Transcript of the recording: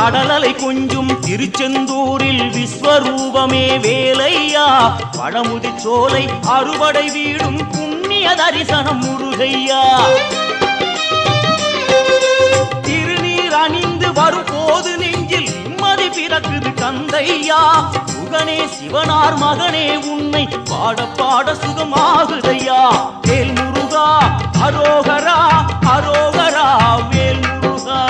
கடலலை கொஞ்சும் திருச்செந்தூரில் விஸ்வரூபமே வேலையா பழமுதி சோலை அறுபடை வீடும் புண்ணிய தரிசனம் முருகையா திருநீர் அணிந்து வரும் போது நெஞ்சில் நிம்மதி பிறக்குது கந்தையா முகனே சிவனார் மகனே உன்னை பாட பாட சுகமாகுதையா வேல் முருகா அரோகரா அரோகரா வேல் முருகா